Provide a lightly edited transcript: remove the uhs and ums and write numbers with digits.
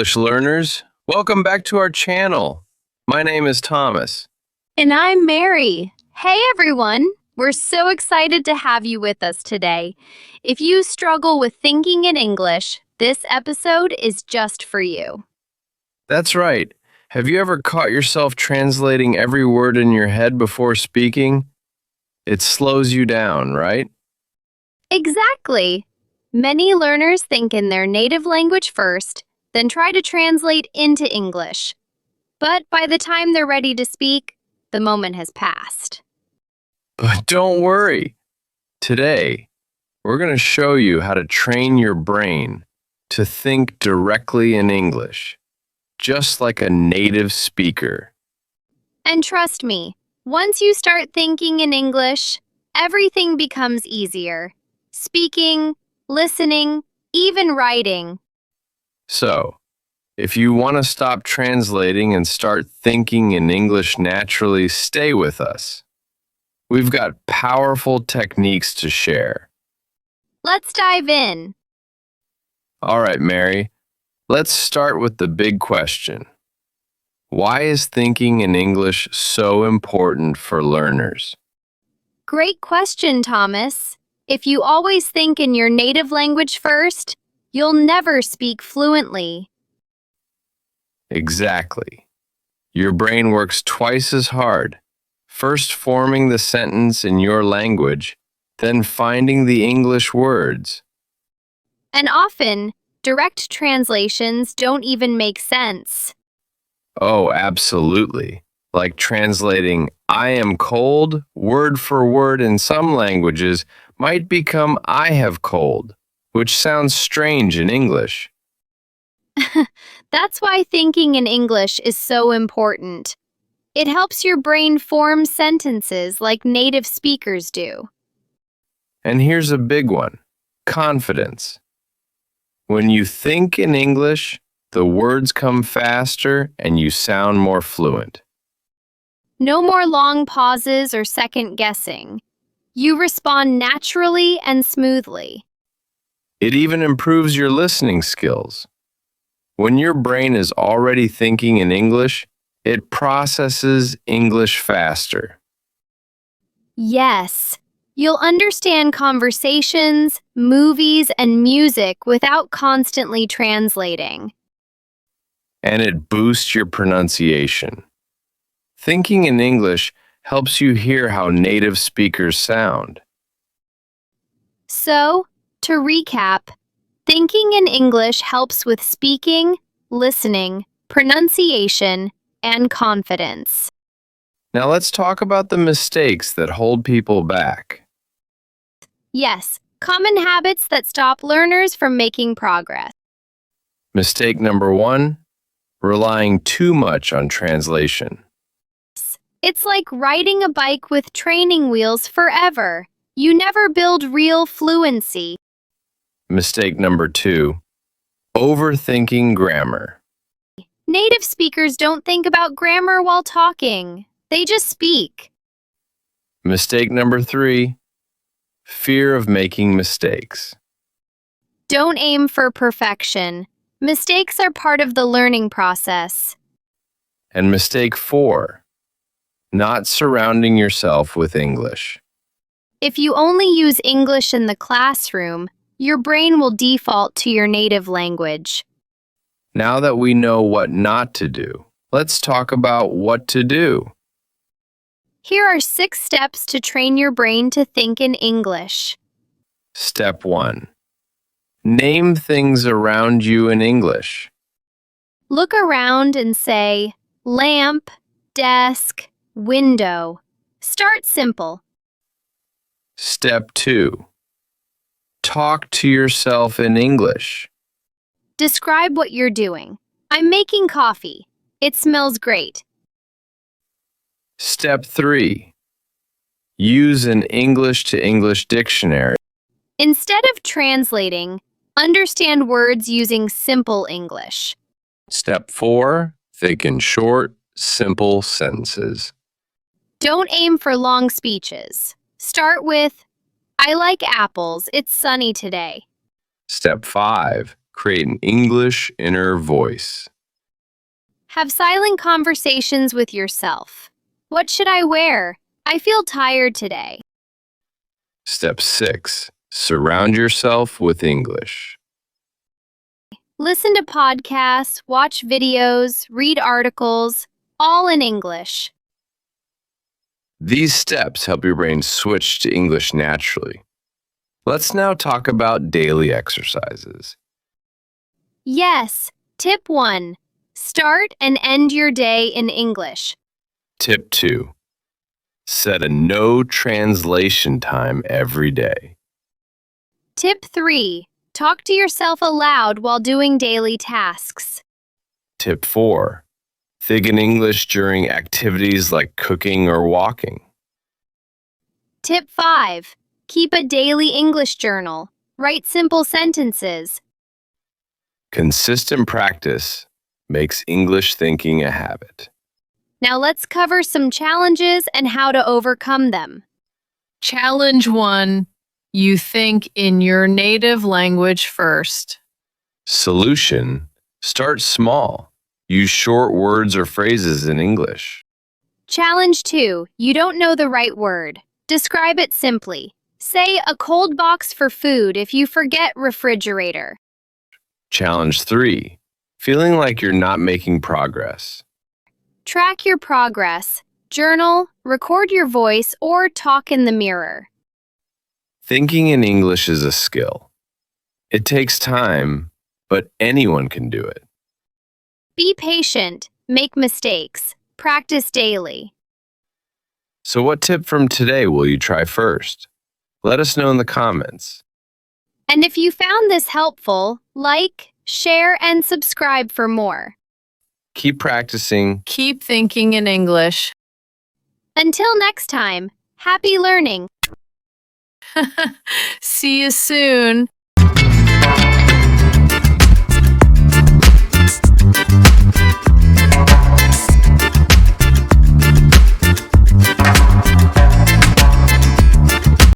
English learners. Welcome back to our channel. My name is Thomas. And I'm Mary. Hey everyone! We're so excited to have you with us today. If you struggle with thinking in English, this episode is just for you. That's right. Have you ever caught yourself translating every word in your head before speaking? It slows you down, right? Exactly. Many learners think in their native language first, then try to translate into English. But by the time they're ready to speak, the moment has passed. But don't worry. Today, we're going to show you how to train your brain to think directly in English, just like a native speaker. And trust me, once you start thinking in English, everything becomes easier. Speaking, listening, even writing. So, if you want to stop translating and start thinking in English naturally, stay with us. We've got powerful techniques to share. Let's dive in. All right, Mary, let's start with the big question. Why is thinking in English so important for learners? Great question, Thomas. If you always think in your native language first, you'll never speak fluently. Exactly. Your brain works twice as hard, first forming the sentence in your language, then finding the English words. And often, direct translations don't even make sense. Oh, absolutely. Like translating I am cold, word for word in some languages, might become I have cold, which sounds strange in English. That's why thinking in English is so important. It helps your brain form sentences like native speakers do. And here's a big one, confidence. When you think in English, the words come faster and you sound more fluent. No more long pauses or second guessing. You respond naturally and smoothly. It even improves your listening skills. When your brain is already thinking in English, it processes English faster. Yes, you'll understand conversations, movies, and music without constantly translating. And it boosts your pronunciation. Thinking in English helps you hear how native speakers sound. So, to recap, thinking in English helps with speaking, listening, pronunciation, and confidence. Now let's talk about the mistakes that hold people back. Yes, common habits that stop learners from making progress. Mistake number 1, relying too much on translation. It's like riding a bike with training wheels forever. You never build real fluency. Mistake number 2, overthinking grammar. Native speakers don't think about grammar while talking. They just speak. Mistake number 3, fear of making mistakes. Don't aim for perfection. Mistakes are part of the learning process. And mistake 4, not surrounding yourself with English. If you only use English in the classroom, your brain will default to your native language. Now that we know what not to do, let's talk about what to do. Here are 6 steps to train your brain to think in English. Step 1. Name things around you in English. Look around and say, lamp, desk, window. Start simple. Step 2. Talk to yourself in English. Describe what you're doing. I'm making coffee. It smells great. Step 3. Use an English to English dictionary. Instead of translating, understand words using simple English. Step 4. Think in short, simple sentences. Don't aim for long speeches. Start with, I like apples. It's sunny today. Step 5. Create an English inner voice. Have silent conversations with yourself. What should I wear? I feel tired today. Step 6. Surround yourself with English. Listen to podcasts, watch videos, read articles, all in English. These steps help your brain switch to English naturally. Let's now talk about daily exercises. Yes. Tip 1. Start and end your day in English. Tip 2. Set a no translation time every day. Tip 3. Talk to yourself aloud while doing daily tasks. Tip 4. Think in English during activities like cooking or walking. Tip 5. Keep a daily English journal. Write simple sentences. Consistent practice makes English thinking a habit. Now let's cover some challenges and how to overcome them. Challenge 1. You think in your native language first. Solution: start small. Use short words or phrases in English. Challenge 2. You don't know the right word. Describe it simply. Say a cold box for food if you forget refrigerator. Challenge 3. Feeling like you're not making progress. Track your progress. Journal, record your voice, or talk in the mirror. Thinking in English is a skill. It takes time, but anyone can do it. Be patient. Make mistakes. Practice daily. So what tip from today will you try first? Let us know in the comments. And if you found this helpful, like, share, and subscribe for more. Keep practicing. Keep thinking in English. Until next time, happy learning! See you soon.